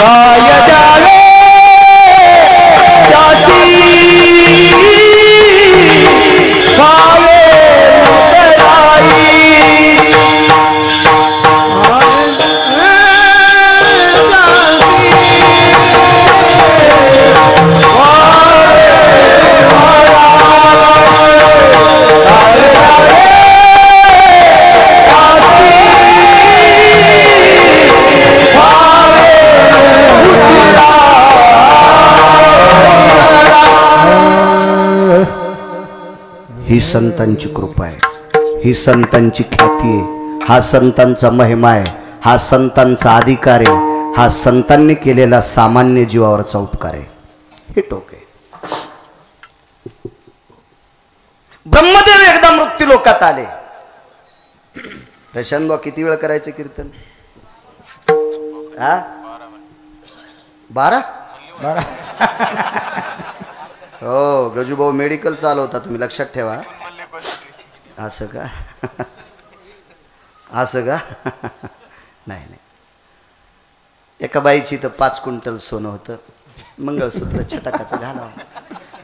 काय द्यावे जाती खावे ही संतांची कृपा आहे, ही संतांची ख्याती आहे, हा संतांचा महिमा आहे, हा संतांचा अधिकार आहे, हा संतांनी केलेला सामान्य जीवावरचा उपकार आहे. हे टोक आहे. ब्रह्मदेव एकदा मृत्यू लोकात आले. प्रशांत भाऊ किती वेळ करायचे कीर्तन? 12 हो. गजूभाऊ मेडिकल चालवता, तुम्ही लक्षात ठेवा. असं का? असं का? नाही नाही. एका बाईची तर 5 क्विंटल सोनं होतं. मंगळसूत्र छटाकाचं घालावं,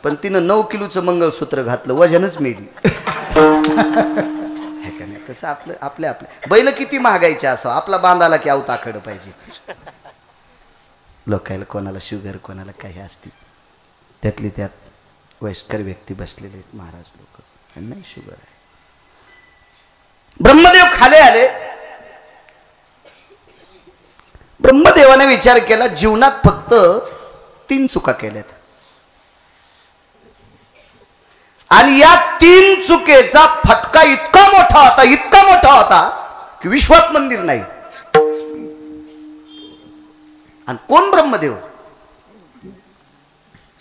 पण तिनं 9 किलोचं मंगळसूत्र घातलं, वजनच मेली. हे का नाही? तसं आपल्या बैल किती महागायचे असो, आपला बांधाला की आऊत आखड पाहिजे. लोकायला कोणाला शुगर, कोणाला काही असते, त्यातली त्यात वयस्कर व्यक्ती बसलेले आहेत, महाराज लोक, नाही शुगर आहे. ब्रह्मदेव खाली आले. ब्रह्मदेवाने विचार केला, जीवनात फक्त 3 चुका केल्यात, आणि या 3 चुकेचा फटका इतका मोठा होता की विश्वात मंदिर नाही. आणि कोण? ब्रह्मदेव,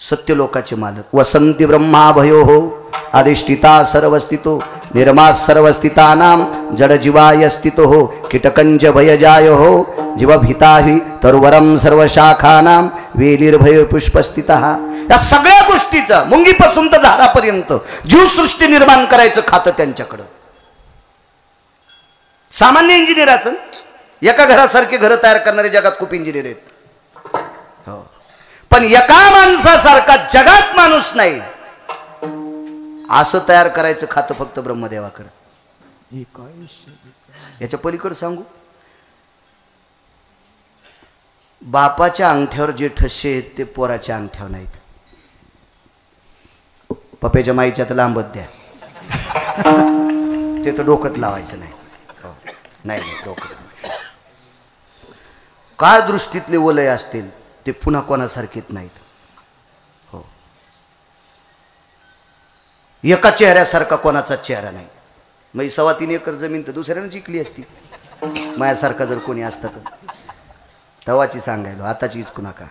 सत्यलोकाचे मालक. वसंती ब्रह्मा भयो हो अधिष्ठिता सर्वस्थितो निर्मा सर्वस्थितानाम जड जीवाय स्थितो हो कीटकंज भयजाय हो जीव भीताहि तरुवरम सर्वशाखानाम वेलीर्भय पुष्पस्थितः. या सगळ्या गोष्टीचा मुंगीपासून तर झाडापर्यंत जीवसृष्टी निर्माण करायचं खातं त्यांच्याकडं. सामान्य इंजिनियर असेल, एका घरासारखे घर तयार करणारे जगात खूप इंजिनियर आहेत, हो, पण एका माणसासारखा जगात माणूस नाही. असं तयार करायचं खातं फक्त ब्रह्मदेवाकडे. याच्या पलीकडे सांगू, बापाच्या अंगठ्यावर जे ठसे आहेत ते पोराच्या अंगठ्यावर नाहीत. पप्याच्या माईच्या तर लांबच द्या, ते तर डोकत लावायचं नाही. हो, नाही डोकं लावायचं. काय दृष्टीतले वलय असतील ते पुन्हा कोणासारखीच नाहीत. हो, एका चेहऱ्यासारखा कोणाचा चेहरा नाही. मग 3.25 एकर जमीन तर दुसऱ्याने जिंकली असती, माझ्यासारखा जर कोणी असता तर. तवाची सांगायलो, आताची इचकू नका.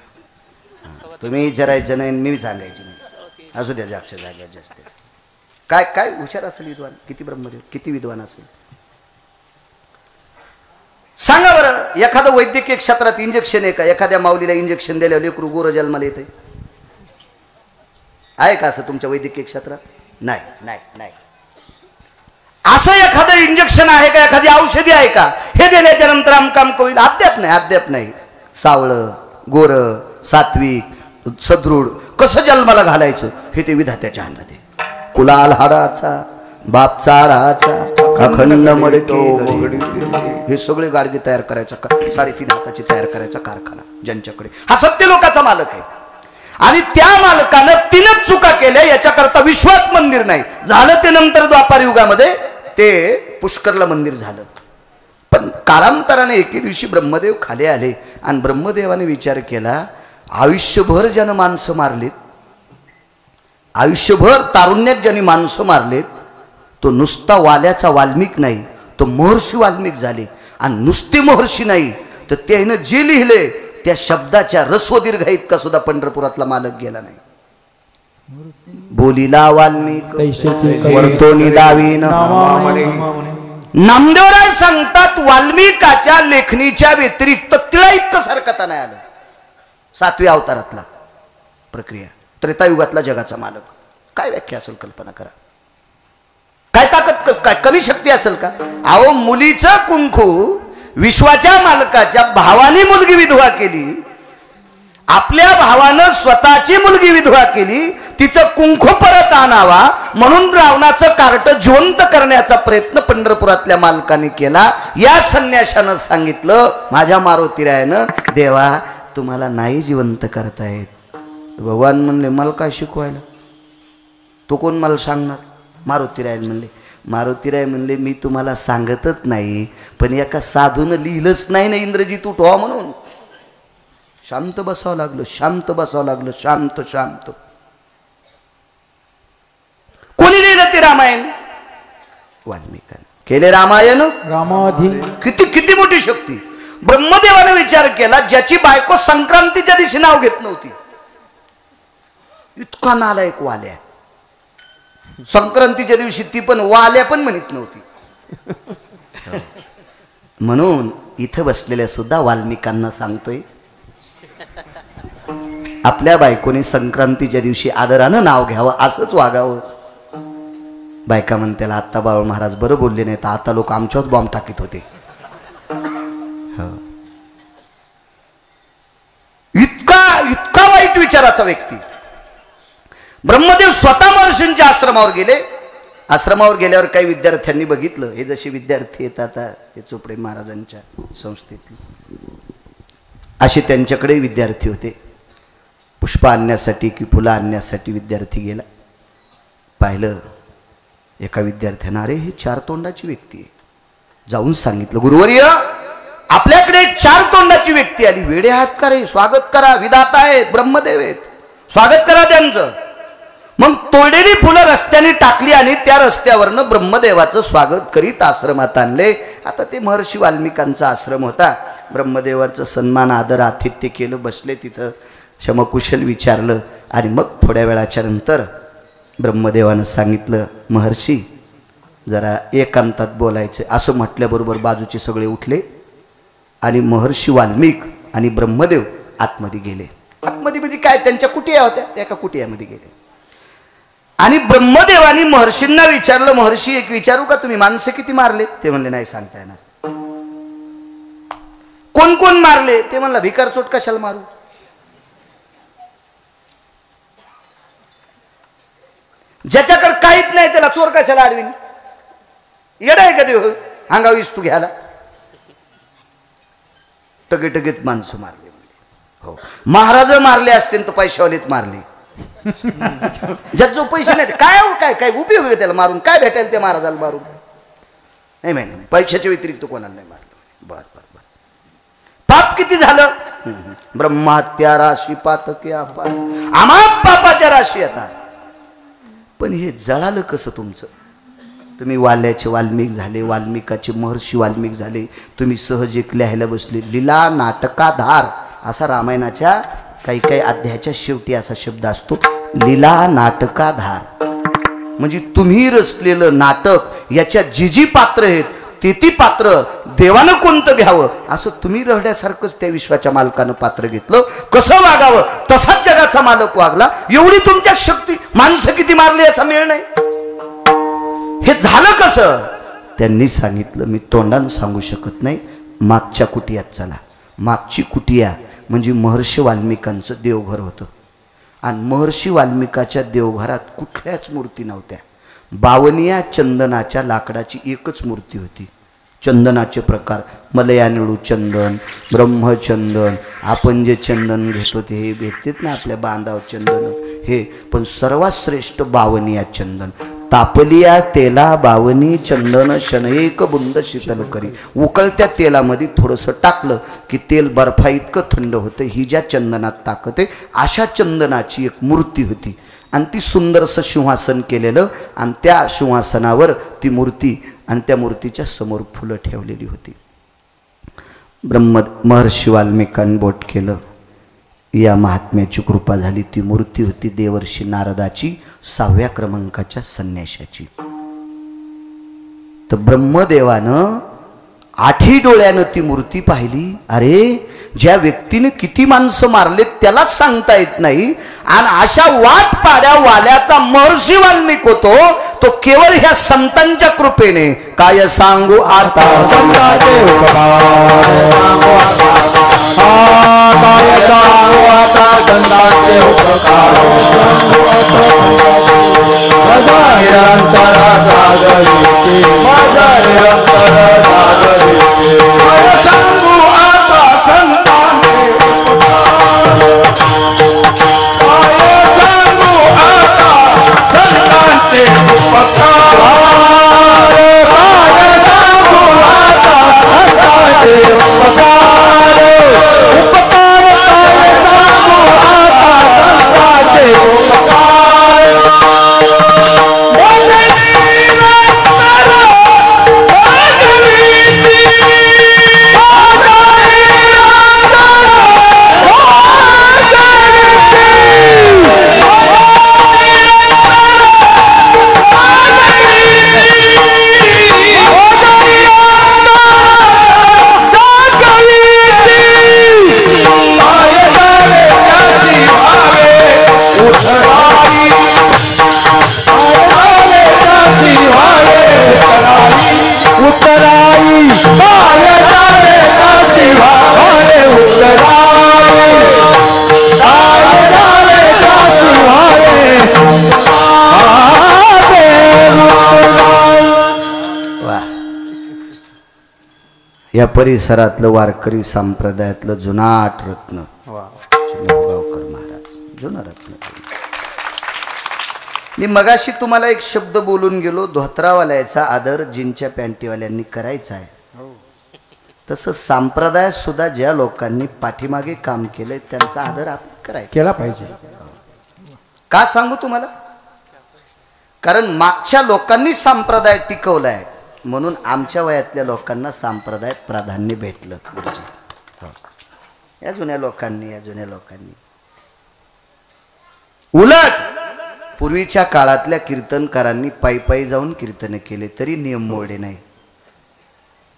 तुम्ही विचारायचं नाही, मी सांगायची नाही. असू द्या, जागच्या जाग्यात जास्त. काय काय हुशार असेल विद्वान, किती ब्रह्मदेव, किती विद्वान असेल सांगा बरं. एखादं वैद्यकीय क्षेत्रात इंजेक्शन आहे का? एखाद्या माऊलीला इंजेक्शन दिल्यावर लेकरू गोर जन्माला येते आहे का? असं तुमच्या वैद्यकीय क्षेत्रात नाही नाही नाही. असं एखादं इंजेक्शन आहे का? एखादी औषधी आहे का? हे दिल्याच्या नंतर आमकाम होईल? अद्याप नाही, अद्याप नाही. सावळं, गोर, सात्विक, सदृढ कसं जन्माला घालायचं हे ते विधात्याच्या हातात आहे. कुलाल हाडाचा बाप चाळाचा अखंड मडके हे सगळे गाडगे तयार करायचा, 3.5 हाताची तयार करायचा कारखाना ज्यांच्याकडे. हा सत्य लोकाचा मालक आहे. आणि त्या मालकानं 3च चुका केल्या, याच्याकरता विश्वात मंदिर नाही झालं. ते नंतर द्वापार युगामध्ये ते पुष्करला मंदिर झालं. पण कालांतराने एके दिवशी ब्रह्मदेव खाली आले आणि ब्रह्मदेवाने विचार केला, आयुष्यभर ज्यानं माणसं मारलीत, आयुष्यभर तारुण्यात ज्यांनी माणसं मारलेत, तो नुसता वाल्याचा वाल्मिक नाही, तो महर्षी वाल्मिक झाले. आणि नुसते महर्षी नाही तर त्यानं जे लिहिले त्या शब्दाच्या रस्व दीर्घ इतका सुद्धा पंढरपुरातला मालक गेला नाही. बोलीला वाल्मिक वर्तोनी दावीन. नामदेवराय सांगतात, वाल्मिकाच्या लेखणीच्या व्यतिरिक्त तिला इतकं सारखता नाही आलं. 7व्या अवतारातला प्रक्रिया, त्रेतायुगातला जगाचा मालक. काय व्याख्या असेल कल्पना करा. काय ताकद, काय कमी शक्ती असेल का? अहो, मुलीचं कुंकू विश्वाच्या मालकाच्या भावाने मुलगी विधवा केली आपल्या भावानं स्वतःची मुलगी विधवा केली, तिचं कुंकू परत आणावा म्हणून रावणाचं कार्ट जिवंत करण्याचा प्रयत्न पंढरपुरातल्या मालकाने केला. या संन्याशानं सांगितलं माझ्या मारुतीरायानं, देवा तुम्हाला नाही जिवंत करतायत. भगवान म्हणले मला काय शिकवायला, तो कोण मला सांगणार. मारुतीराय म्हणले मी तुम्हाला सांगतच नाही, पण एका साधूनं लिहिलंच नाही ना इंद्रजित उठवा म्हणून. शांत बसावं लागलं. शांत. कोणी लिहिलं ते रामायण? वाल्मिकांनी केले रामायण. किती मोठी शक्ती. ब्रह्मदेवाने विचार केला, ज्याची बायको संक्रांतीच्या दिवशी नाव घेत नव्हती, इतका नालायक वाल्या, संक्रांतीच्या दिवशी ती पण वाल्या पण म्हणत नव्हती. म्हणून इथं बसलेल्या सुद्धा वाल्मिकांना सांगतोय, आपल्या बायकोने संक्रांतीच्या दिवशी आदरानं नाव घ्यावं, असंच वागावं. बायका म्हणत्याला आत्ता बाळ महाराज बरं बोलले नाही तर आता लोक आमच्यावर बॉम्ब टाकीत होते. इतका वाईट विचाराचा व्यक्ती. ब्रह्मदेव स्वतः महर्षींच्या आश्रमावर गेले. आश्रमावर गेल्यावर काही विद्यार्थ्यांनी बघितलं, हे जसे विद्यार्थी येतात हे चोपडे महाराजांच्या संस्थेतील, असे त्यांच्याकडे विद्यार्थी होते. पुष्प आणण्यासाठी की फुलं आणण्यासाठी विद्यार्थी गेला. पाहिलं एका विद्यार्थ्यानं, अरे ही 4 तोंडाची व्यक्ती आहे. जाऊन सांगितलं, गुरुवर्य आपल्याकडे 4 तोंडाची व्यक्ती आली. वेडे आहात का रे, स्वागत करा, विधाता आहेत, ब्रह्मदेव आहेत, स्वागत करा त्यांचं. मग तोडलेली फुलं रस्त्याने टाकली आणि त्या रस्त्यावरनं ब्रह्मदेवाचं स्वागत करीत आश्रमात आणले. आता ते महर्षी वाल्मिकांचा आश्रम होता. ब्रह्मदेवाचं सन्मान आदर आतिथ्य केलं, बसले तिथं, शमकुशल विचारलं आणि मग थोड्या वेळाच्या नंतर ब्रह्मदेवानं सांगितलं, महर्षी जरा एकांतात बोलायचं. असं म्हटल्याबरोबर बाजूचे सगळे उठले आणि महर्षी वाल्मिक आणि ब्रह्मदेव आतमध्ये गेले. आतमध्ये काय त्यांच्या कुटिया होत्या, त्या एका कुटियामध्ये गेले. आणि ब्रह्मदेवानी महर्षींना विचारलं, महर्षी एक विचारू का, तुम्ही माणसं किती मारले? ते म्हणले नाही सांगता येणार. कोण कोण मारले? ते म्हणला भिकार चोट कशाला मारू. ज्याच्याकडे काहीच नाही त्याला चोर कशाला आडवीन? येडा आहे का देव अंगावीस तू घ्यायला? टगेटगेत माणसं मारले. हो, महाराज मारले असते तर पैशावालेच मारले. ज्यात जो पैसे नाही काय काय उपयोग आहे त्याला मारून? काय भेटेल त्या महाराजाला मारून? नाही माहिती, पैशाच्या व्यतिरिक्त कोणाला नाही मारलं. बर पाप किती झालं? ब्रह्महत्या राशी पातके अपार, आम्हा पापाच्या राशी येतात. पण हे जळालं कसं तुमचं? तुम्ही वाल्याचे वाल्मिक झाले, वाल्मिकाचे महर्षी वाल्मिक झाले. तुम्ही सहज एक लिहायला बसले, लीला नाटकाधार असा रामायणाच्या काही अध्यायाच्या शेवटी असा शब्द असतो, लीला नाटकाधार. म्हणजे तुम्ही रचलेलं नाटक, याच्या जी पात्र आहेत ती पात्र देवानं कोणतं घ्यावं असं तुम्ही रडण्यासारखंच त्या विश्वाच्या मालकानं पात्र घेतलं. कसं वागावं तसाच जगाचा मालक वागला. एवढी तुमच्या शक्ती, माणसं किती मारली याचा मेळ नाही. हे झालं कसं? त्यांनी सांगितलं, मी तोंडानं सांगू शकत नाही, मागच्या कुटियात चला. मागची कुटिया म्हणजे महर्षी वाल्मिकांचं देवघर होतं. आणि महर्षी वाल्मिकाच्या देवघरात कुठल्याच मूर्ती नव्हत्या. 52 चंदनाच्या लाकडाची एकच मूर्ती होती. चंदनाचे प्रकार मलयानिळू चंदन, ब्रह्मचंदन, आपण जे चंदन घेतो ते हे भेटतेत ना आपल्या बांधावर चंदन, हे पण सर्वात श्रेष्ठ 52 चंदन. तापलिया तेला 52 चंदन शनएक बुंद शीतल करी. उकळत्या तेलामध्ये थोडंसं टाकलं की तेल बर्फा इतकं थंड होतं. ही ज्या चंदनात ताकद आहे अशा चंदनाची एक मूर्ती होती. आणि ती सुंदरसं सिंहासन केलेलं, आणि त्या सिंहासनावर ती मूर्ती आणि त्या मूर्तीच्या समोर फुलं ठेवलेली होती. महर्षी वाल्मिकांनी बोट केलं, या महात्म्याची कृपा झाली. ती मूर्ती होती देवर्षी नारदाची 6व्या क्रमांकाच्या संन्याशाची. तर ब्रह्मदेवानं 8ही डोळ्यानं ती मूर्ती पाहिली. अरे ज्या व्यक्तीने किती माणसं मारले त्यालाच सांगता येत नाही, आणि अशा वाट पाड्या वाल्याचा महर्षी वाल्मिक होतो तो केवळ ह्या संतांच्या कृपेने. काय सांगू आता संतांचे उपकार, काय सांगू आता अंतरा जागविते माझ्या अंतरा जागविते काय सांगू आता संतांचे काय सांगू आता संतांचे उपकार काय सांगू आता संतांचे उपकार उपकार काय सांगू आता संतांचे उपकार या परिसरातलं वारकरी संप्रदायातलं जुनाट रत्न गावकर महाराज जुना रत्न. मी मगाशी तुम्हाला एक शब्द बोलून गेलो, धोत्रावाल्याचा आदर जीनच्या पॅन्टीवाल्यांनी करायचा आहे. तसं संप्रदायात सुद्धा ज्या लोकांनी पाठीमागे काम केलंय त्यांचा आदर आपण करायचा केला पाहिजे. का सांगू तुम्हाला? कारण मागच्या लोकांनी संप्रदाय टिकवलाय म्हणून आमच्या वयातल्या लोकांना संप्रदायात प्राधान्य भेटलं. या जुन्या लोकांनी उलट पूर्वीच्या काळातल्या कीर्तनकारांनी पायी पायी जाऊन कीर्तन केले तरी नियम मोडले नाही.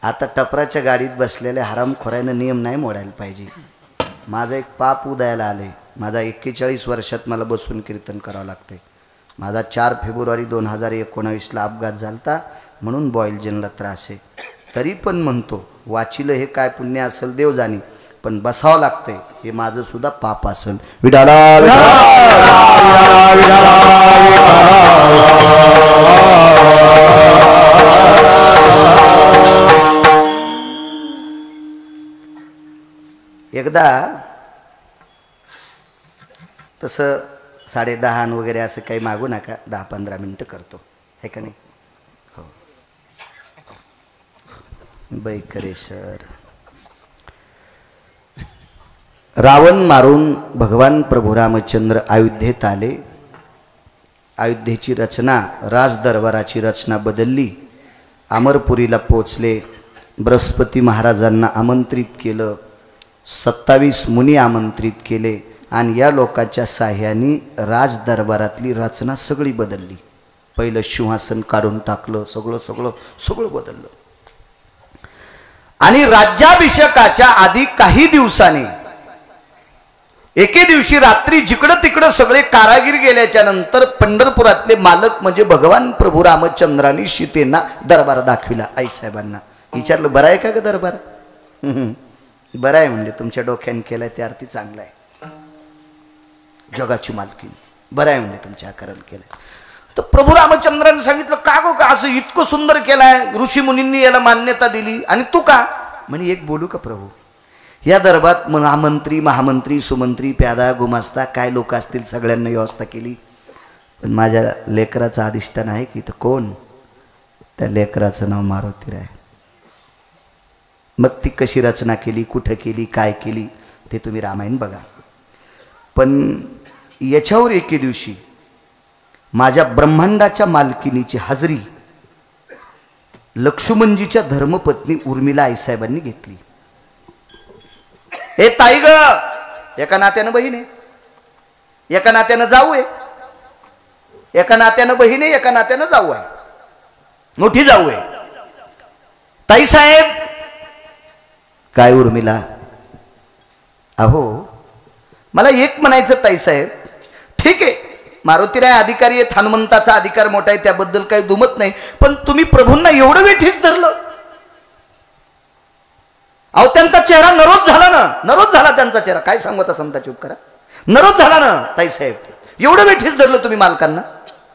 आता टपराच्या गाडीत बसलेल्या हरामखोरानं नियम नाही मोडायला पाहिजे. माझं एक पाप उदयाला आलंय. माझा 41 वर्षात मला बसून कीर्तन करावं लागतंय. माझा 4 फेब्रुवारी 2019ला अपघात झालता म्हणून बॉयलजनला त्रास आहे. तरी पण म्हणतो वाचिलं हे काय पुण्य असेल देव जाणी, पण बसावं लागतंय हे माझं सुद्धा पाप असेल. विडाला एकदा तसं 10:30 वगैरे असं काही मागू नका, 10-15 मिनटं करतो है का नाही. हो बैकरेश्वर रावण मारून भगवान प्रभू रामचंद्र अयोध्येत आले. अयोध्येची रचना राजदरबाराची रचना बदलली. अमरपुरीला पोचले. बृहस्पती महाराजांना आमंत्रित केलं. 27 मुनी आमंत्रित केले आणि या लोकांच्या साह्याने राजदरबारातली रचना सगळी बदलली. पहिलं सिंहासन काढून टाकलं, सगळं बदललं. आणि राज्याभिषेकाच्या आधी काही दिवसांनी एके दिवशी रात्री जिकडं तिकडं सगळे कारागीर गेल्याच्या नंतर पंढरपुरातले मालक म्हणजे भगवान प्रभू रामचंद्रांनी सीतेंना दरबार दाखविला. आईसाहेबांना विचारलं बरं आहे का ग दरबार? बरं आहे म्हणले. तुमच्या डोक्याने केलाय त्या अर्थी चांगला आहे. जगाची मालकीन बरं आहे म्हणले तुमच्या आकाराने केलंय. तर प्रभू रामचंद्रांनी सांगितलं का गो का असं इतकं सुंदर केलाय, ऋषी मुनींनी याला मान्यता दिली आणि तू का? म्हणे एक बोलू का प्रभू, या दरबारात महामंत्री सुमंत्री प्यादा गुमास्ता काय लोक असतील सगळ्यांना व्यवस्था केली, पण माझ्या लेकराचं अधिष्ठान आहे की तर कोण? त्या लेकराचं नाव मारुती आहे. मग ती कशी रचना केली, कुठं केली, काय केली ते तुम्ही रामायण बघा. पण याच्यावर एके दिवशी माझ्या ब्रह्मांडाच्या मालकिनीची हाजरी लक्ष्मणजीच्या धर्मपत्नी उर्मिला आईसाहेबांनी घेतली. हे ताई ग, एका नात्यानं बहीण आहे, एका नात्यानं जाऊ आहे, एका नात्यानं बहीण आहे, एका नात्यानं जाऊ आहे, मोठी जाऊ आहे. ताई साहेब काय उर्मिला? अहो मला एक म्हणायचं ताई साहेब, ठीक आहे मारुतीराय अधिकारी आहे, हनुमंताचा अधिकार मोठा आहे, त्याबद्दल काही दुमत नाही, पण तुम्ही प्रभूंना एवढं वेठीच धरलं. अहो त्यांचा चेहरा नरोज झाला ना, नरोज झाला त्यांचा चेहरा. काय सांगू आता संताची उपकारा, नरोज झाला ना ताई साहेब. एवढं वेठीच धरलं तुम्ही मालकांना.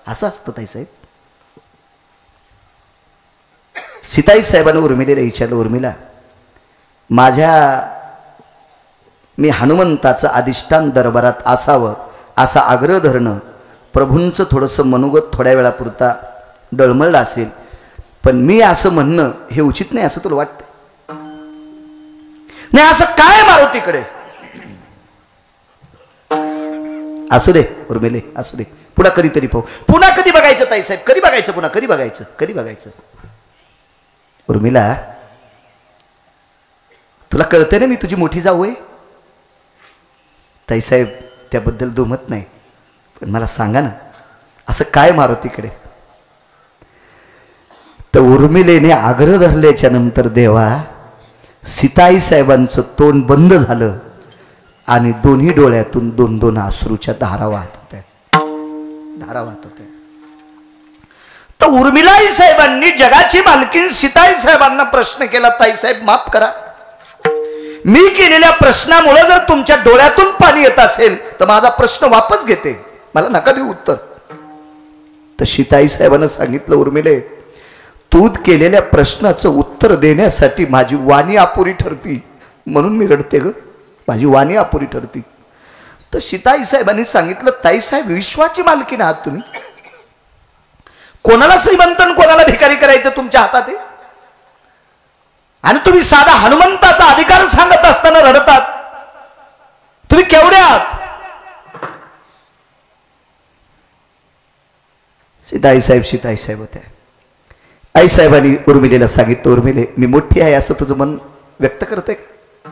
असं असतं ताई साहेब. सीताई साहेबांनी उर्मिलेला विचारलं, उर्मिला मी हनुमंताचं अधिष्ठान दरबारात असावं असा आग्रह धरणं, प्रभूंचं थोडंसं मनोगत थोड्या वेळापुरता डळमळलं असेल, पण मी असं म्हणणं हे उचित नाही असं तुला वाटतं? नाही असं काय मारुतीकडे? असू दे उर्मिले, असू दे, पुन्हा कधीतरी पाहू. पुन्हा कधी बघायचं ताईसाहेब? कधी बघायचं? पुन्हा कधी बघायचं? कधी बघायचं? उर्मिला तुला कळतंय ना मी तुझी मोठी जाऊ आहे? ताईसाहेब त्याबद्दल दुमत नाही, पण मला सांगा ना असं काय मारुतीकडे? तर उर्मिलेने आग्रह धरल्याच्या नंतर देवा सीताई साहेबांचं तोंड बंद झालं आणि दोन्ही डोळ्यातून दोन दोन अश्रूच्या धारा वाहत होत्या, धारा वाहत होत्या. तर उर्मिलाई साहेबांनी जगाची मालकीन सीताई साहेबांना प्रश्न केला, ताईसाहेब माफ करा, मी केलेल्या प्रश्नामुळे जर तुमच्या डोळ्यातून पाणी येत असेल तर माझा प्रश्न वापस घेते, मला नका देऊ उत्तर. तर सीताई साहेबांना सांगितलं, उर्मिले तू केलेल्या प्रश्नाचं उत्तर देण्यासाठी माझी वाणी अपुरी ठरती, म्हणून मी रडते ग, माझी वाणी अपुरी ठरती. तर सीताई साहेबांनी सांगितलं, ताईसाहेब विश्वाची मालकीण आहात तुम्ही, कोणाला श्रीमंत कोणाला भिकारी करायचं तुमच्या हातात आहे, आणि तुम्ही साधा हनुमंताचा अधिकार सांगत असताना रडतात, तुम्ही केवढे आहात? सीताई साहेब होत्या. आई साहेबांनी उर्मिलेला सांगितलं, उर्मिले मी मोठी आहे असं तुझं मन व्यक्त करते का?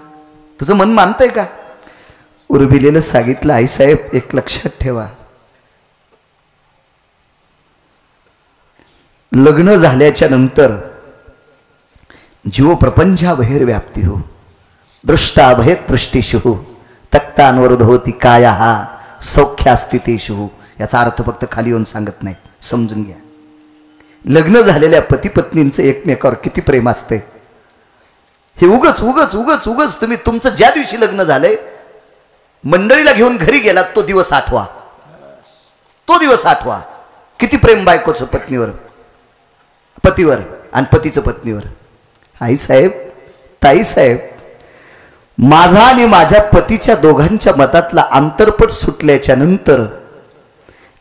तुझं मन मानतंय का? उर्मिलेला सांगितलं, आई साहेब एक लक्षात ठेवा, लग्न झाल्याच्या नंतर जीव प्रपंचाबाहेर व्याप्ती हो, दृष्टाभय दृष्टीशु तक्तांवर होती काया हा सौख्यास्थितेशु. याचा अर्थ फक्त खाली येऊन सांगत नाही, समजून घ्या. लग्न झालेल्या पती पत्नींचं एकमेकावर किती प्रेम असते हे उगच उगच उगच उगच तुम्ही तुमचं ज्या दिवशी लग्न झालंय मंडळीला घेऊन घरी गेलात तो दिवस आठवा, तो दिवस आठवा. किती प्रेम बायकोचं पत्नीवर, पतीवर आणि पतीचं पत्नीवर. आई साहेब, ताई साहेब, माझा आणि माझ्या पतीच्या दोघांच्या मतातला अंतरपट सुटल्याच्या नंतर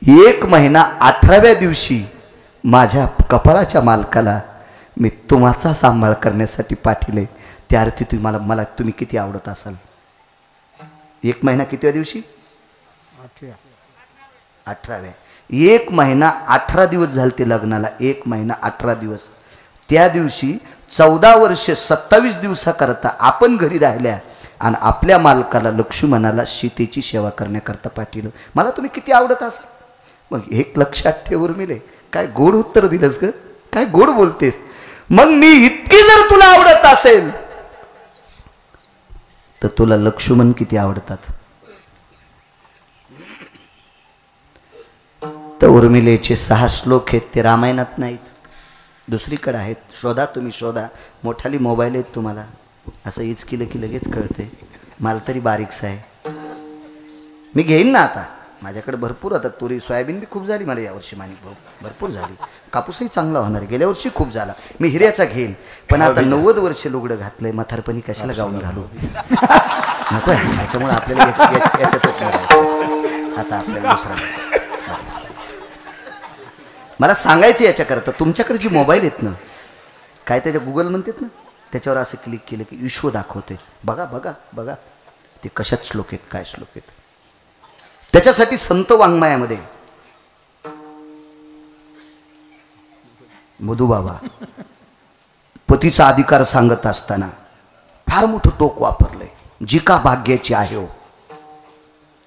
1 महिना 18व्या दिवशी माझ्या कपाळाच्या मालकाला मी तुम्हाचा सांभाळ करण्यासाठी पाठिले. त्या अर्थी तुम्ही मला तुम्ही किती आवडत असाल. 1 महिना कितव्या दिवशी? 18व्या. 1 महिना 18 दिवस झाले ते लग्नाला, 1 महिना 18 दिवस. त्या दिवशी 14 वर्ष 27 दिवसाकरता आपण घरी राहिल्या आणि आपल्या मालकाला लक्ष्मणाला सीतेची सेवा करण्याकरता पाठिलं. मला तुम्ही किती आवडत असाल. मग एक लक्षात ठेव उर्मिले, काय गोड उत्तर दिलंस ग, काय गोड बोलतेस. मग मी इतकी जर तुला आवडत असेल तर तुला लक्ष्मण किती आवडतात. तर उर्मिलेचे 6 श्लोक आहेत, ते रामायणात नाहीत, दुसरीकडे आहेत. शोधा, तुम्ही शोधा. मोठाली मोबाईल आहेत तुम्हाला, असं हीच केलं की लगेच कळते. मला तरी बारीकसा आहे, मी घेईन ना आता. माझ्याकडे भरपूर आता तुरी सोयाबीन बी खूप झाली मला यावर्षी, माणिक भाऊ भरपूर झाली. कापूसही चांगला होणार, गेल्या वर्षी खूप झाला. मी हिऱ्याचा घेईल, पण आता 90 वर्ष लुगडं घातलंय, म्हातारपणी कशाला गाऊन घालू नको आहे. त्याच्यामुळे आपल्याला याच्यातच मिळायचं. आता आपल्याला दुसरा मला सांगायचं याच्याकरता, तुमच्याकडे जी मोबाईल आहेत ना, काय त्याच्या गुगल म्हणतात ना, त्याच्यावर असं क्लिक केलं की विश्व दाखवते. बघा बघा बघा ते कशात श्लोक आहेत, काय श्लोक आहेत. त्याच्यासाठी संत वाङ्मयामध्ये मधुबाबा पतीचा अधिकार सांगत असताना फार मोठं टोक वापरलंय. जी का भाग्याची आहे हो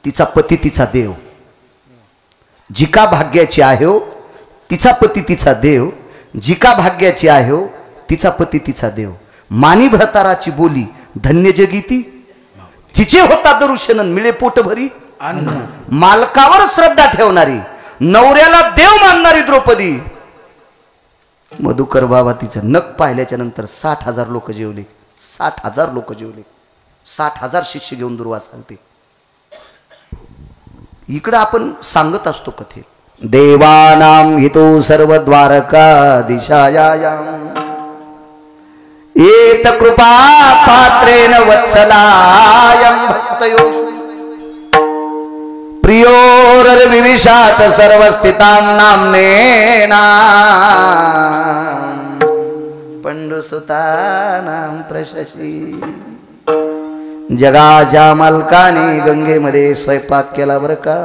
तिचा पती तिचा देव, जी का भाग्याची आहे हो तिचा पती तिचा देव, जी का भाग्याची आहे हो तिचा पती तिचा देव. मानी भरताराची बोली धन्य जगीती, तिचे होता दरुशनन मिळे पोट भरी. मालकावर श्रद्धा ठेवणारी, नवऱ्याला देव मानणारी द्रौपदी. मधुकर बाबा तिचं नख पाहिल्याच्या नंतर 60,000 लोक जेवले, 60,000 लोक जेवले, 60,000 शिष्य घेऊन दुर्वास आलते. इकडं आपण सांगत असतो कथेत, देवानां हितो सर्व द्वारका दिशायां एत कृपा पात्रेण वत्सलायं भक्तयो प्रियोरविविशात सर्वस्थितां नाम्नेना पंडुसुतानां प्रशशी जगाच्या मालकाने गंगेमध्ये स्वयंपाक केला बरं का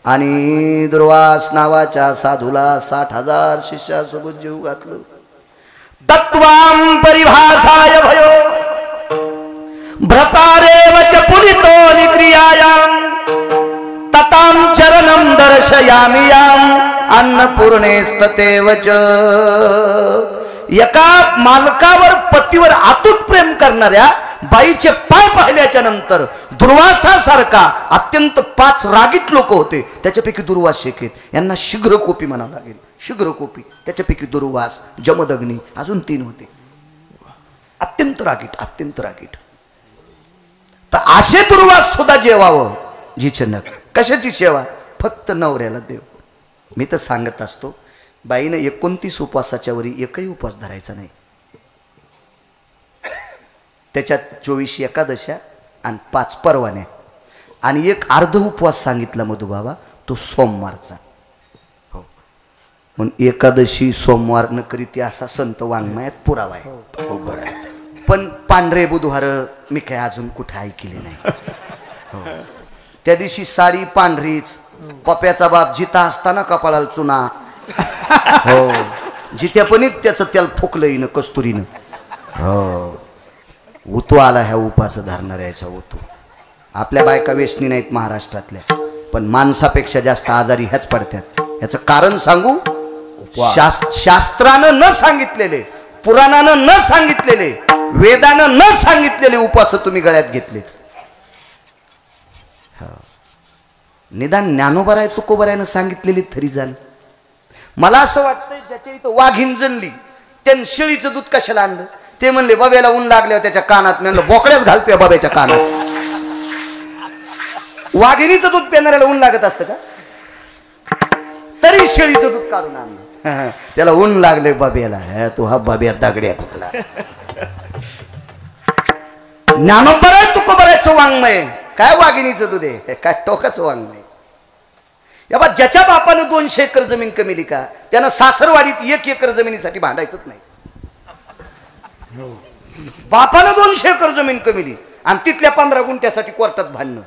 आणि दुर्वास नावाच्या साधूला 60,000 शिष्यासोबत जीव घातलं तत्वां परिभाषाय भयो भ्रतारेव च पुलितो निक्रियायां ततां चरणं दर्शयामि यां अन्नपूर्णेस्ततेव च एका मालकावर पतीवर अतूट प्रेम करणाऱ्या बाईचे पाय पाहिल्याच्या नंतर दुर्वासासारखा अत्यंत 5 रागीट लोक होते त्याच्यापैकी दुर्वास एक आहेत यांना शीघ्रकोपी म्हणावं लागेल शीघ्रकोपी त्याच्यापैकी दुर्वास जमदग्नी अजून 3 होते अत्यंत रागीट तर असे दुर्वास सुद्धा जेवावं जिचनक कशाची सेवा फक्त नवऱ्याला देव मी तर सांगत असतो बाईनं 29 उपवासाच्या वरी एकही उपवास धरायचा नाही त्याच्यात 24 एकादशा आणि 5 परवान्या आणि एक अर्ध उपवास सांगितला मधुबाबा तो सोमवारचा हो म्हणून एकादशी सोमवार न करीत असा संत वाङ्मयात पुरावा आहे हो बरं आहे पण पांढरे बुधवार मी काय अजून कुठे ऐकले नाही हो त्या दिवशी साडी पांढरीच पप्याचा बाप जिता असताना कपाळाला चुना हो जित्यापणीत त्याचं त्याला फुकलं येणं कस्तुरीनं हो उतू आला ह्या उपास धरणाऱ्याचा उतू आपल्या बायका वेशनी नाहीत महाराष्ट्रातल्या पण माणसापेक्षा जास्त आजारी ह्याच पडतात याचं कारण सांगू शास्त्रानं न सांगितलेले पुराणानं न सांगितलेले वेदानं न सांगितलेले उपास तुम्ही गळ्यात घेतलेत निदान ज्ञानोबराय तुकोबरायनं सांगितलेली तरी जाण मला असं वाटतंय ज्याच्या इथं वाघीण जनली त्यानं शेळीचं दूध कशाला आणलं ते म्हणले बाब्याला ऊन लागल्यावर त्याच्या कानात म्हणलं बोकड्याच घालतोय बाब्याच्या कानात वाघिणीचं दूध पिणाऱ्याला ऊन लागत असतं का तरी शेळीचं दूध काढून आणलं त्याला ऊन लागले बाब्याला तो हा बाब्या दागड्या कुठला ज्ञानोबराय तुकोबरायचं वाङ्मय काय वाघिणीचं दूध आहे काय टोकाचं वाङ्मय या बा ज्याच्या बापानं 200 एकर जमीन कमिली का त्यानं सासरवाडीत 1 एकर जमिनीसाठी भांडायचंच नाही बापानं 200 एकर जमीन कमिली आणि तिथल्या 15 गुंठ्यासाठी कोर्टात भांडणं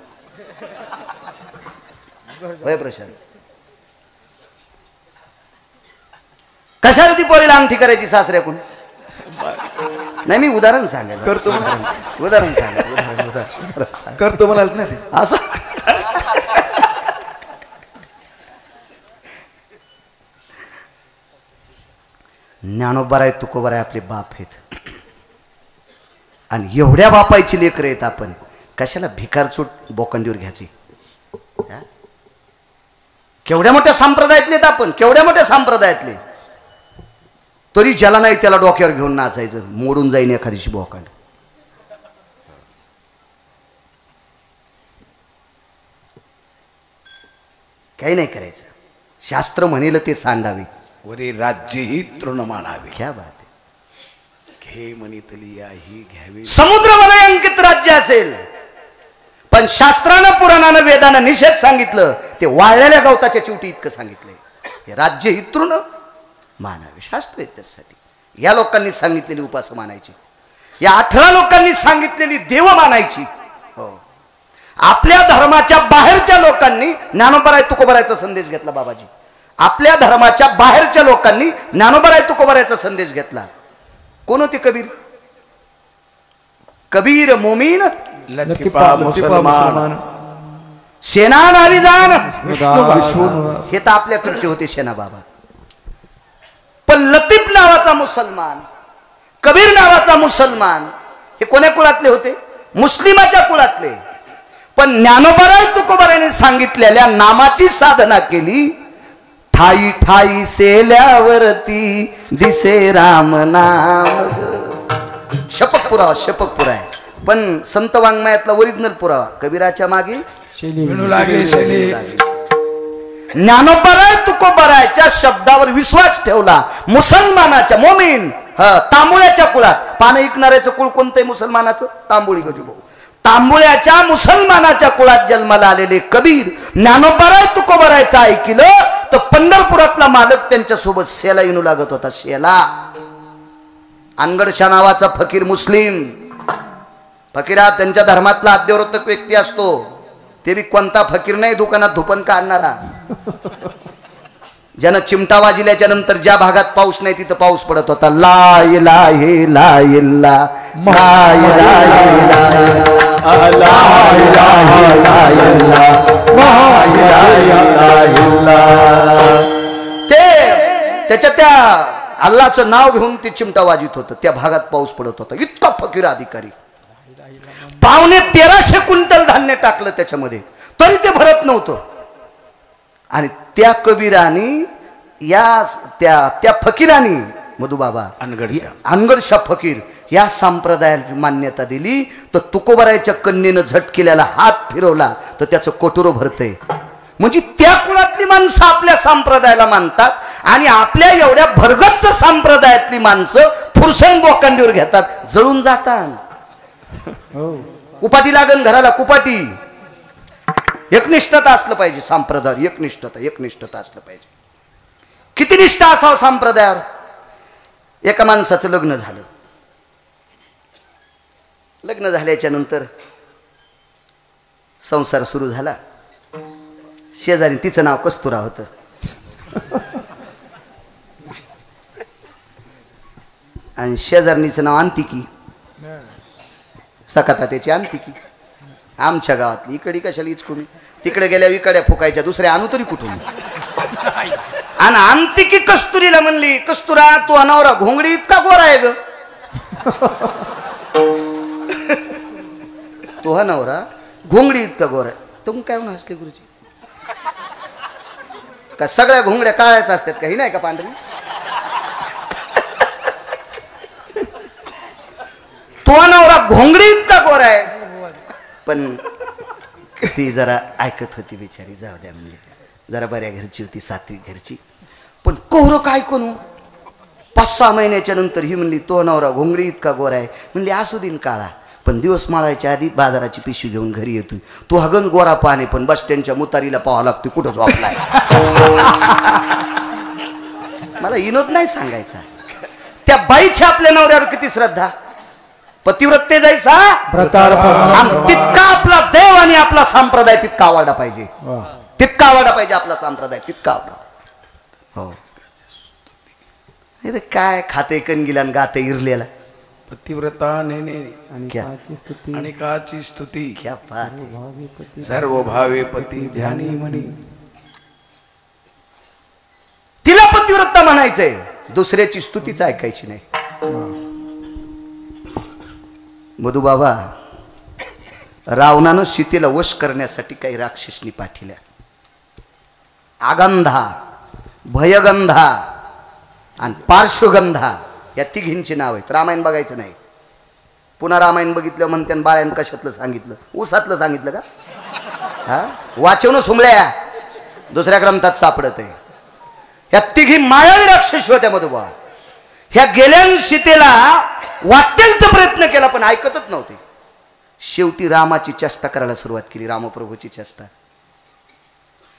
होय प्रशांत कशाला ती पोळीला अंगठी करायची सासऱ्याकडून नाही मी उदाहरण सांगायला करतो उदाहरण सांगा करतो म्हणाल ना असं ज्ञानोबराय तुकोबराय आपले बाप आहेत आणि एवढ्या बापायची लेकरं आहेत आपण कशाला भिकारचूट बोकंडीवर घ्यायची केवढ्या मोठ्या संप्रदायातले आहेत आपण केवढ्या मोठ्या संप्रदायातले तरी ज्याला नाही त्याला डोक्यावर घेऊन नाचायचं मोडून जाईन एखादीशी बोकांड काही नाही करायचं शास्त्र म्हणेल ते सांडावे वरी राज्य ही तृण मानावे क्या बात आहे घे म्हणितली ही घ्यावी समुद्र वलयांकित राज्य असेल पण शास्त्रानं पुराणानं वेदानं निषेध सांगितलं ते वाळलेल्या गवताच्या चिवटी इतकं सांगितलंय हे राज्य ही तृण मानावे शास्त्र आहे त्यासाठी या लोकांनी सांगितलेली उपास मानायची या 18 लोकांनी सांगितलेली देव मानायची हो आपल्या धर्माच्या बाहेरच्या लोकांनी ज्ञानोबराय तुकोबरायचा संदेश घेतला बाबाजी आपल्या धर्माच्या बाहेरच्या लोकांनी ज्ञानोबराय तुकोबरायचा संदेश घेतला कोण होते कबीर कबीर मोमीन लतीफा मुसलमान सेना नावी जाण हे तर आपल्याकडचे होते सेना बाबा पण लतीफ नावाचा मुसलमान कबीर नावाचा मुसलमान हे कोण्या कुळातले होते मुस्लिमाच्या कुळातले पण ज्ञानोबराय तुकोबरायने सांगितलेल्या नामाची साधना केली ठाई ठाई सेल्यावरती दिसे राम नाम शपक पुरावा आहे पण संत वाङ्मयातला ओरिजिनल पुरावा कबीराच्या मागे विणू लागे शेली ज्ञानोबराय तुकोबरायच्या शब्दावर विश्वास ठेवला मुसलमानाच्या मोमीन तांबुळ्याच्या कुळात. पानं ऐकणाऱ्याचं कुळ कोणतंय मुसलमानाचं? तांबुळी गजूभाऊ. तांबुळ्याच्या मुसलमानाच्या कुळात जन्माला आलेले कबीर ज्ञानोबाराय तुकोबारायचं ऐकलं तर पंढरपुरातला मालक त्यांच्या सोबत शेला येणू लागत होता. शेला अनगडशा नावाचा फकीर मुस्लिम फकीरा त्यांच्या धर्मातला अद्यवृत्त व्यक्ती असतो. ते बी कोणता फकीर नाही दुकानात धुपन काढणारा. ज्यानं चिमटा वाजल्याच्या नंतर ज्या भागात पाऊस नाही तिथं पाऊस पडत होता. ला इलाहा इल्लल्लाह ला इलाहा इल्लल्लाह. ते त्याच्या त्या अल्लाचं नाव घेऊन ते चिमटा वाजित होतं. त्या भागात पाऊस पडत होता. इतका फकीर अधिकारी. 1350 क्विंटल धान्य टाकलं त्याच्यामध्ये तरी ते भरत नव्हतं. आणि त्या कबीरानी त्या फकीरानी मधुबाबा अनगडशा फकीर या संप्रदायाला मान्यता दिली. तर तुकोबारायच्या कन्येनं झट केल्याला हात फिरवला तर त्याचं कोटुरो भरतंय. म्हणजे त्या कुळातली माणसं आपल्या संप्रदायाला मानतात आणि आपल्या एवढ्या भरगच्च संप्रदायातली माणसं फुरसंग बोकांडीवर घेतात, जळून जातात. कुपाटी लागन घराला कुपाटी. एकनिष्ठता असलं पाहिजे संप्रदाय. एकनिष्ठता असलं पाहिजे. किती निष्ठा असावं संप्रदायावर. एका माणसाचं लग्न झालं. लग्न झाल्याच्या नंतर संसार सुरू झाला. शेजारी तिचं नाव कस्तुरा होतं. आणि शेजारणीचं नाव अंतिकी. सकाता त्याची अंतिकी. आमच्या गावातली. इकडे कशाला इचकुमी. तिकडे गेल्या इकड्या फुकायच्या दुसऱ्या आणू तरी कुठून. आणि अंतिकी कस्तुरीला म्हणली, कस्तुरा तू अनावरा घोंगडी इतका गोरा आहे ग. तो हा नवरा घोंगडी इतका गोरा आहे. तर काय म्हणून हसले गुरुजी. का सगळ्या घोंगड्या काळ्याच असतात काही नाही का पांढरी. तो नवरा घोंगडी इतका गोरा आहे. पण ती जरा ऐकत होती बिचारी. जाऊ द्या म्हणली. जरा बऱ्या घरची होती, सात्विक घरची. पण कोहरं काय कोण 5-6 महिन्याच्या नंतर ही म्हणली तो नवरा घोंगडी इतका गोरा आहे. म्हणली असू दिन काळा पण दिवस माळायच्या आधी बाजाराची पिशवी घेऊन घरी येतोय. तो हगन गोरा पाणी पण बस स्टँडच्या मुतारीला पाहावं लागतो कुठं झोपलाय. मला विनोद नाही सांगायचा. त्या बाईची आपल्या नवऱ्यावर किती श्रद्धा. पतिव्रते जायचा तितका आपला देव आणि आपला संप्रदाय तितका आवडला पाहिजे. तितका आवडला पाहिजे आपला संप्रदाय. तितका आवडा. हो नाही काय खाते कणगिला गाते इरलेला. पतिव्रता नेने अनेकाची स्तुती क्या बात है. सर्व भावे पती ध्यानी म्हणी. तिला पतिव्रता म्हणायचंय. दुसऱ्याची स्तुतीच ऐकायची नाही. मधुबाबा रावणानं सीतेला वश करण्यासाठी काही राक्षसनी पाठिल्या. आगंधा, भयगंधा आणि पार्श्वगंधा या तिघींची नाव आहेत. रामायण बघायचं नाही. पुन्हा रामायण बघितलं म्हणते बाळ्यान कशातलं सांगितलं. ऊसातलं सांगितलं का. हा वाचवणं सुमळ्या दुसऱ्या ग्रंथात सापडत आहे. या तिघी मायावी राक्षसी होत्या मधुबा. ह्या गेल्या सीतेला वाटेल तर प्रयत्न केला पण ऐकतच नव्हते. शेवटी रामाची चेष्टा करायला सुरुवात केली. रामप्रभूची चेष्टा.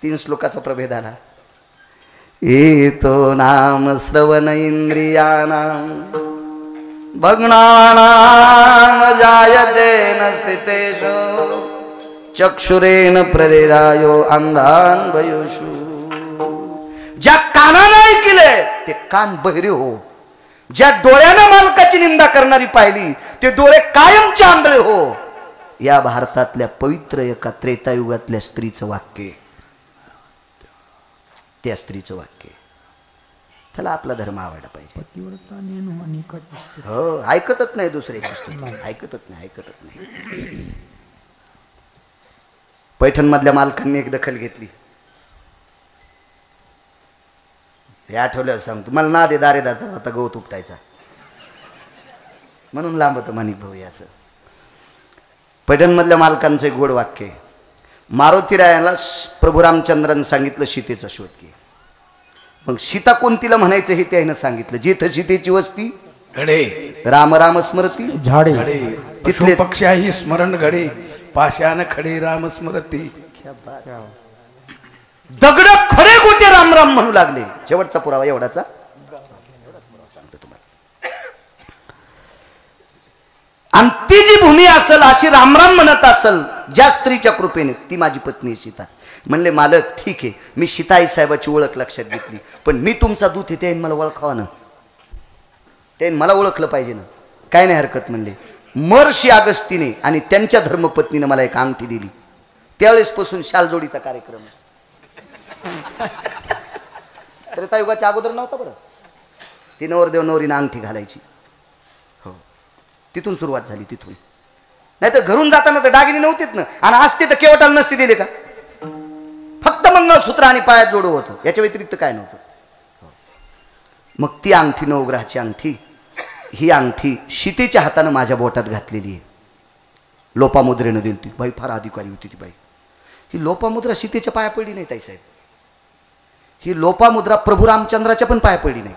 3 श्लोकाचा प्रभेद आला. एतो नाम श्रवण इंद्रियाणाम भग्नानाम जायते नस्तितेषु चक्षुरेण प्रेरायो अंधान भयोषु. ज्या कानाने ऐकले ते कान बहिरे हो. ज्या डोळ्याने मालकाची निंदा करणारी पाहिली ते डोळे कायमचे आंधळे हो. या भारतातल्या पवित्र एका त्रेतायुगातल्या स्त्रीचं वाक्य. त्या स्त्रीचं वाक्य. त्याला आपला धर्म आवडला पाहिजे. हो ऐकतच नाही दुसऱ्याची स्तुती. ऐकतच नाही. पैठण मधल्या मालकांनी एक दखल घेतली. हे आठवलं सांगतो. मला ना दे दारे दाता होता गवत उपटायचा म्हणून लांब होतं माणिक भाऊ. असं पैठण मधल्या मालकांचं एक गोड वाक्य. मारुतीरायाला प्रभू रामचंद्रांनी सांगितलं सीतेचा शोध घे. मग सीता कोणतीला म्हणायचं हे त्यानं सांगितलं. जिथं सीतेची वस्ती घडे राम राम स्मरती झाडे घडे तिथले- पशु पक्ष्याही स्मरण घडे पाषाण खडे राम स्मरती. दगड खडे गोटे राम राम म्हणू लागले. शेवटचा पुरावा एवढाचा सांगतो तुम्हाला. आणि ती जी भूमी असल अशी रामराम म्हणत असल ज्या स्त्रीच्या कृपेने, ती माझी पत्नी आहे सीता. म्हणले मालक ठीक आहे, मी सीताई साहेबाची ओळख लक्षात घेतली, पण मी तुमचा दूत आहे, त्याने मला ओळखावा ना, त्याने मला ओळखलं पाहिजे ना. काय नाही हरकत म्हणले. महर्षी अगस्तीने आणि त्यांच्या धर्मपत्नीने मला एक अंगठी दिली. त्यावेळेसपासून शालजोडीचा कार्यक्रम. त्रेतायुगाच्या अगोदर नव्हता बरं. ती नवरदेव नवरीनं अंगठी घालायची. हो, तिथून सुरुवात झाली. तिथून नाही तर घरून जाताना तर दागिने नव्हतेच ना, आणि असते तर केवटाला नसते दिले का. फक्त मंगळसूत्र आणि पायात जोडू होतं, याच्या व्यतिरिक्त काय नव्हतं. मग ती अंगठी, नवग्रहाची अंगठी, ही अंगठी सीतेच्या हातानं माझ्या बोटात घातलेली आहे. लोपामुद्रेनं दिली ती. बाई फार अधिकारी होती ती बाई. ही लोपामुद्रा सीतेच्या पाया पडली नाही ताईसाहेब. ही लोपामुद्रा प्रभू रामचंद्राच्या पण पाया पडली नाही.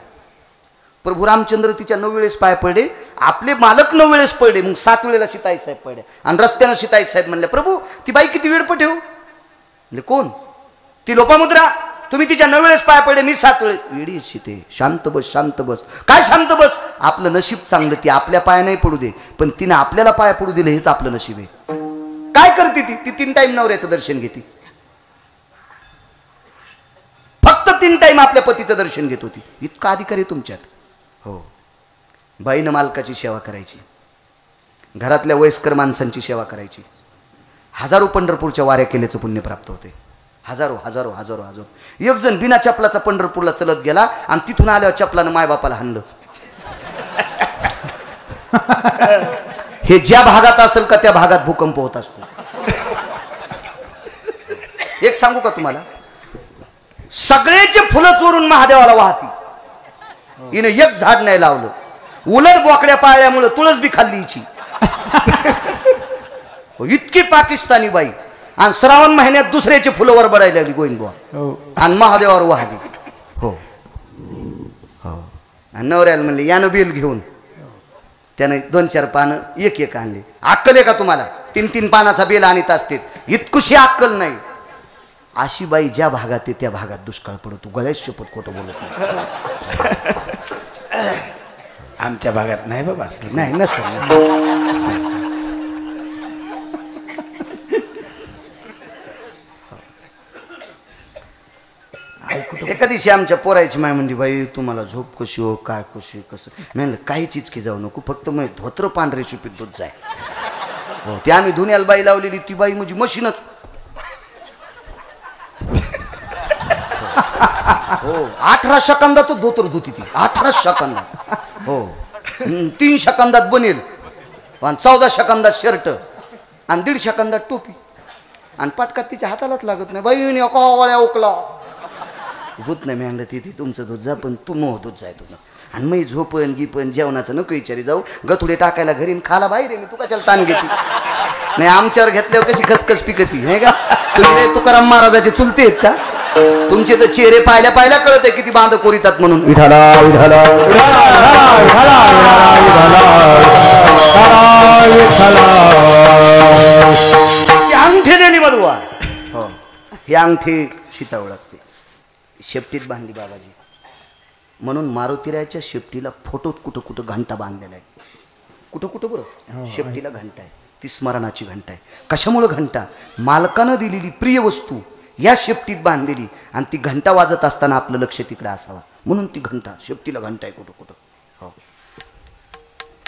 प्रभू रामचंद्र तिच्या 9 वेळेस पाया पडले, आपले मालक 9 वेळेस पडले, मग 7 वेळेला सीताई साहेब पडले. आणि रस्त्यानं सीताई साहेब म्हणले, प्रभू ती बाई किती वेळ पठेव. म्हणजे कोण ती लोपामुद्रा, तुम्ही तिच्या 9 वेळेस पाया पडले, मी 7 वेळेस. वेडी सीते, शांत बस, शांत बस. काय शांत बस, आपलं नशीब चांगलं, ती आपल्या पाया नाही पडू दे, पण तिने आपल्याला पाया पडू दिले, हेच आपलं नशीब आहे. काय करते ती 3 टाइम नवऱ्याचं दर्शन घेते. फक्त 3 टाइम आपल्या पतीचं दर्शन घेत होती. इतका अधिकार आहे तुमच्यात. हो, बाईनं मालकाची सेवा करायची, घरातल्या वयस्कर माणसांची सेवा करायची. हजारो पंढरपूरच्या वाऱ्या केल्याचं पुण्य प्राप्त होते. हजारो हजारो हजारो हजारो. एक जण बिना चपलाचा पंढरपूरला चलत गेला आणि तिथून आल्यावर चपलानं मायबापाला हाणलं. हे ज्या भागात असेल का त्या भागात भूकंप होत असतो. एक सांगू का तुम्हाला, सगळेचे फुलं चोरून महादेवाला वाहती, हिने एक झाड नाही लावलं. उलट बोकड्या पाळल्यामुळे तुळस बी खाल्ली हिची. इतकी पाकिस्तानी बाई. आणि श्रावण महिन्यात दुसऱ्याचे फुलं वर बडायला लागली गोविंदबुवा, आणि महादेवावर वाहली. हो हो. आणि नवऱ्याला म्हणले यानं बेल घेऊन, त्यानं 2-4 पानं एक आणले. अक्कल आहे का तुम्हाला? 3-3 पानाचा बेल आणत असते, इतकुशी अक्कल नाही. अशी बाई ज्या भागात आहे त्या भागात दुष्काळ पडतो. गळ्यात शपथ खोटं बोलत नाही. आमच्या भागात नाही बाबा असलं. नाही नसेल. एका दिवशी आमच्या पोरायची माय म्हणली, बाई तुम्हाला झोप कशी हो, काय कशी कसं. मी म्हणलं काही चिचकी जाऊ नको, फक्त मग धोत्र पांढरे शिपीत दूध जाय. हो, ते आम्ही धुण्याला बाई लावलेली, ती बाई म्हणजे मशीनच. हो, 18 सेकंदात धोत्र धुती ती. 18 सेकंदात. हो, 3 सेकंदात बनेल, आणि 14 सेकंदात शर्ट, आणि 1.5 सेकंदात टोपी, आणि पटकात तिच्या हातालाच लागत नाही. बाई वाळ्या उकला दूध नाही. म्हणलं ती तुमचं दूध जा, पण तू मोह दूध जाय तुझं. आणि मी झोपण गिपण जेवणाचं नको विचारी जाऊ, गथुडे टाकायला घरी खाला बाहेर आहे. मी तू कशाला ताण घेते. नाही आमच्यावर घेतल्यावर कशी खसखस पिकती नाही का. तुम्ही तुकाराम महाराजाचे चुलते आहेत का? तुमचे तर चेहरे पाहिल्या पाहिल्या कळत आहे किती बांध कोरितात म्हणून. विठाला विठाला अंगठी दिली बदवा. हो, ही अंगठी सीता ओळखते. शेपटीत बांधली बाबाजी, म्हणून मारुतीरायाच्या शेपटीला फोटोत कुठं कुठं घंटा बांधलेला आहे. कुठं कुठं बरं शेपटीला घंटा आहे. ती स्मरणाची घंटा आहे. कशामुळं घंटा? मालकानं दिलेली प्रिय वस्तू या शेपटीत बांधलेली, आणि ती घंटा वाजत असताना आपलं लक्ष तिकडे असावा, म्हणून ती घंटा शेपटीला घंटा आहे कुठं कुठं. हो,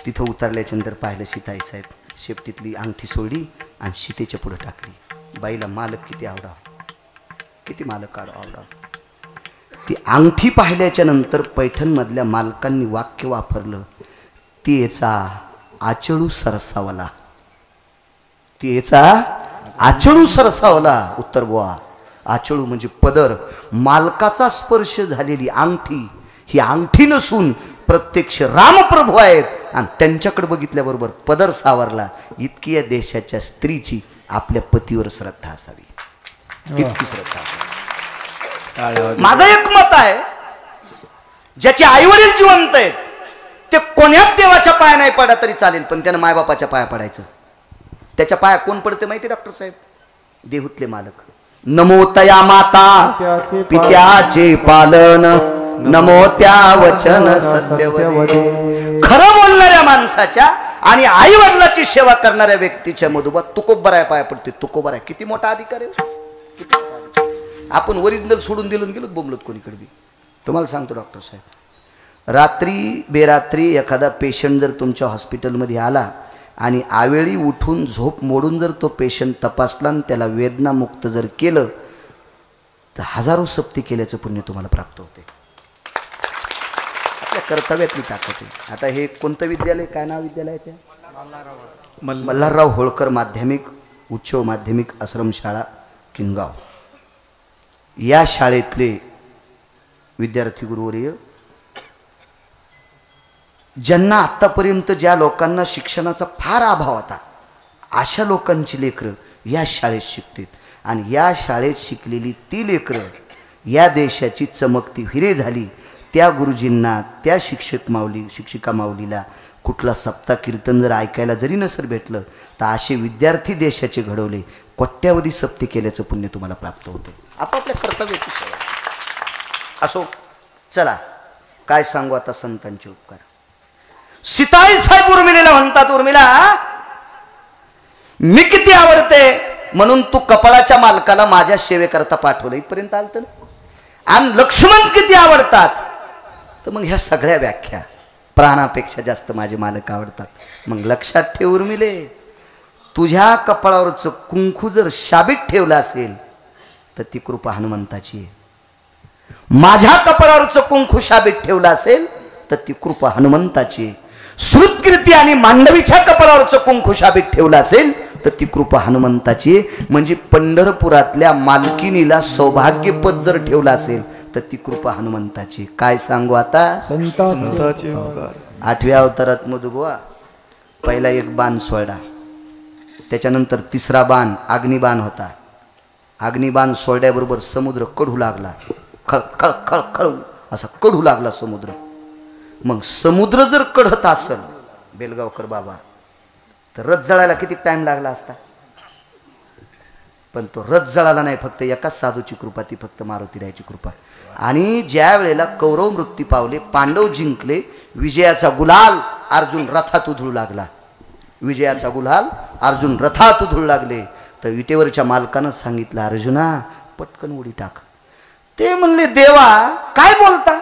तिथं उतरल्याच्या नंतर पाहिलं सीताई साहेब शेपटीतली अंगठी सोडली आणि सीतेच्या पुढे टाकली. बाईला मालक किती आवडा, किती मालक आवडा. ती अंगठी पाहिल्याच्या नंतर पैठणमधल्या मालकांनी वाक्य वापरलं, ती याचा आचळू सरसावला. ती याचा आचळू सरसावला. उत्तर गोवा. आचळू म्हणजे पदर. मालकाचा स्पर्श झालेली अंगठी ही अंगठी नसून प्रत्यक्ष रामप्रभू आहेत, आणि त्यांच्याकडे बघितल्याबरोबर पदर सावरला. इतकी या देशाच्या स्त्रीची आपल्या पतीवर श्रद्धा असावी, इतकी श्रद्धा असावी. माझं एक मत आहे, ज्याचे आईवडील जिवंत आहेत ते कोण्याच देवाच्या पाया नाही पडला तरी चालेल, पण त्यानं मायबापाच्या पाया पडायचं. त्याच्या पाया कोण पडते माहिती डॉक्टर साहेब? देहूतले मालक. नमो तया माता पित्याचे पालन, नमो त्या वचन सत्यवदे. खरं बोलणाऱ्या माणसाच्या आणि आई वडिलाची सेवा करणाऱ्या व्यक्तीच्या मधोबा तुकोबराय पाया पडते. तुकोबराय किती मोठा अधिकार आहे, किती मोठा अधिकार. आपण ओरिजिनल सोडून दिलं गेलो बोंबलत कोणीकडे बी. तुम्हाला सांगतो डॉक्टर साहेब, रात्री बेरात्री एखादा पेशंट जर तुमच्या हॉस्पिटलमध्ये आला आणि आवेळी उठून झोप मोडून जर तो पेशंट तपासला आणि त्याला वेदनामुक्त जर केलं तर हजारो सप्ती केल्याचं पुण्य तुम्हाला प्राप्त होते. आपल्या कर्तव्यातली ताकद आहे. आता हे कोणतं विद्यालय, काय नाव विद्यालयाचे? मल्हारराव होळकर माध्यमिक उच्च माध्यमिक आश्रमशाळा किनगाव. या शाळेतले विद्यार्थी गुरुवर्य ज्यांना आत्तापर्यंत ज्या लोकांना शिक्षणाचा फार अभाव होता अशा लोकांची लेकरं या शाळेत शिकतात. आणि या शाळेत शिकलेली ती लेकरं या देशाची चमकती हिरे झाली. त्या गुरुजींना, त्या शिक्षिका माऊलीला कुठला सप्ताह कीर्तन जर ऐकायला जरी नसेल भेटलं तर असे विद्यार्थी देशाचे घडवले. कोट्यावधी सप्ते केल्याचं पुण्य तुम्हाला प्राप्त होते. आपापल्या कर्तव्याची सेवा असो. चला काय सांगू आता संतांचे उपकार. सीताई साहेब उर्मिलेला म्हणतात, उर्मिला मी किती आवडते म्हणून तू कपाळाच्या मालकाला माझ्या सेवेकरता पाठवलं. इथपर्यंत आलतं ना. आणि लक्ष्मण किती आवडतात तर मग ह्या सगळ्या व्याख्या प्राणापेक्षा जास्त माझे मालक आवडतात. मग लक्षात ठेव उर्मिले, तुझ्या कपाळावरचं कुंकू जर शाबीत ठेवलं असेल तर ती कृपा हनुमंताची आहे. माझ्या कपाळावरचं कुंकू शाबीत ठेवलं असेल तर ती कृपा हनुमंताची आहे. श्रुतकीर्ती आणि मांडवीच्या कपाळावरचं कुंकू शाबीत ठेवलं असेल तर ती कृपा हनुमंताची आहे. म्हणजे पंढरपुरातल्या मालकिनीला सौभाग्यपद जर ठेवलं असेल तर ती कृपा हनुमंताची. काय सांगू आता संतांचे 8व्या अवतारात मधुबुवा पहिला एक बाण सोडला, त्याच्यानंतर तिसरा बाण अग्निबाण होता. अग्निबाण सोडल्याबरोबर समुद्र कढू लागला. खळ खळ खळ खळ असा कढू लागला समुद्र. मग समुद्र जर कढत असेल बेलगावकर बाबा तर रथ जळायला किती टाइम लागला असता. पण तो रथ जळाला नाही, फक्त एकाच साधूची कृपा, ती फक्त मारुतीरायाची कृपा. आणि ज्या वेळेला कौरव मृत्यू पावले, पांडव जिंकले, विजयाचा गुलाल अर्जुन रथात उधळू लागला. विजयाचा गुलाल अर्जुन रथात उधळू लागले तर विटेवरच्या मालकानं सांगितलं, अर्जुना पटकन उडी टाक. ते म्हणले, देवा काय बोलता,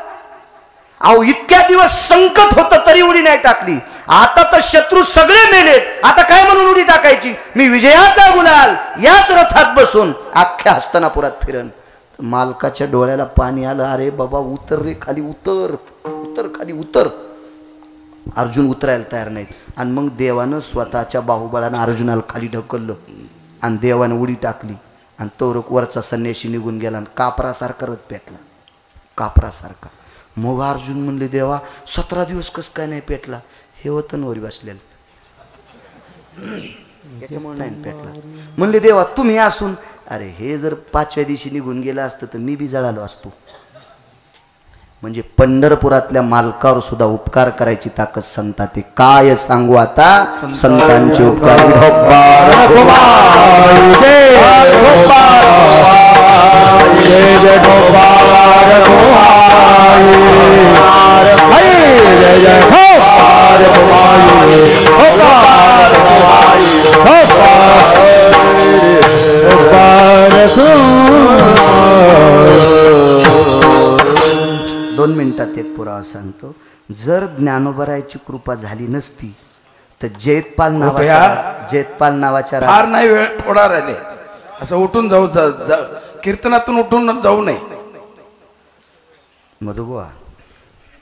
अहो इतक्या दिवस संकट होतं तरी उडी नाही टाकली, आता तर शत्रू सगळे मेलेत, आता काय म्हणून उडी टाकायची. मी विजयाचा गुलाल याच रथात बसून अख्ख्या हस्तिनापुरात फिरन. मालकाच्या डोळ्याला पाणी आलं. अरे बाबा उतर रे खाली, उतर उतर खाली उतर. अर्जुन उतरायला तयार नाहीत. आणि मग देवानं स्वतःच्या बाहुबळानं अर्जुनाला खाली ढकललं आणि देवानं उडी टाकली. आणि तो वरचा संन्याशी निघून गेला आणि कापरासारखा रथ पेटला, कापरासारखा. मग अर्जुन म्हणले, देवा 17 दिवस कस काय नाही पेटला. हे होतं वरी बसलेलं, त्याच्यामुळे नाही पेटला. म्हणले, देवा तुम्ही असून, अरे हे जर 5व्या दिवशी निघून गेलं असतं तर मी बी जळालो असतो. म्हणजे पंढरपुरातल्या मालकावर सुद्धा उपकार करायची ताकद संतात. काय सांगू आता संतांचे उपकार. दोन मिनिटात एक पुरावा सांगतो. जर ज्ञानोबरायची कृपा झाली नसती तर जयतपाल नावाच्या फार नाही वेळ थोडा राहिले, असं उठून जाऊ कीर्तनातून उठून जाऊ नये. मधुबुवा,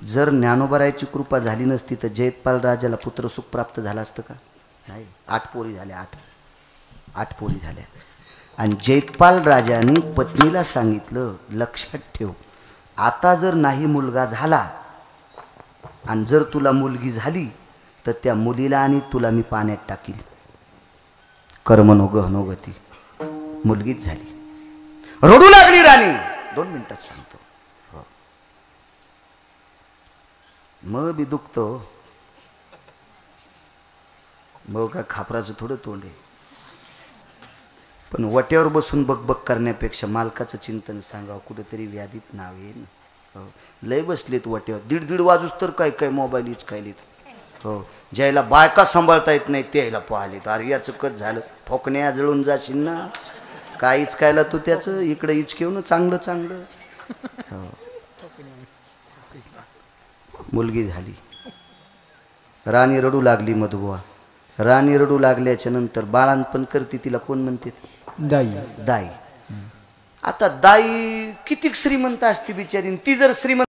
जर ज्ञानोबरायची कृपा झाली नसती तर जयतपाल राजाला पुत्रसुख प्राप्त झालं असतं का? नाही. 8 पोरी झाल्या, 8 पोरी झाल्या. आणि जयतपाल राजाने पत्नीला सांगितलं, लक्षात ठेव, आता जर नाही मुलगा झाला आणि जर तुला मुलगी झाली तर त्या मुलीला आणि तुला मी पाण्यात टाकील. कर्मनो गहनो गती. मुलगीच झाली. रडू लागली राणी. 2 मिनिटात सांगतो. मग बी दुखतो. मग काय खापराचं थोडं तोंड आहे. पण वट्यावर बसून बकबक करण्यापेक्षा मालकाचं चिंतन सांगावं, कुठेतरी व्याधीत नाव येईल. हो, लय बसलेत वट्यावर, दीड वाजूस तर काय काय मोबाईल इचकायलेत. हो, ज्याला बायका सांभाळता येत नाही त्याला पाहिलेत. अरे याचं कच झालं, फोकण्या जळून जाशील ना, काय इचकायला तू त्याचं, इकडे इचकेव ना चांगलं चांगलं. हो, मुलगी झाली, राणी रडू लागली. मधुबुवा राणी रडू लागल्याच्या नंतर बाळांपण करते, तिला कोण म्हणते? दाई. आता दाई किती श्रीमंत असते बिचारी, ती जर श्रीमंत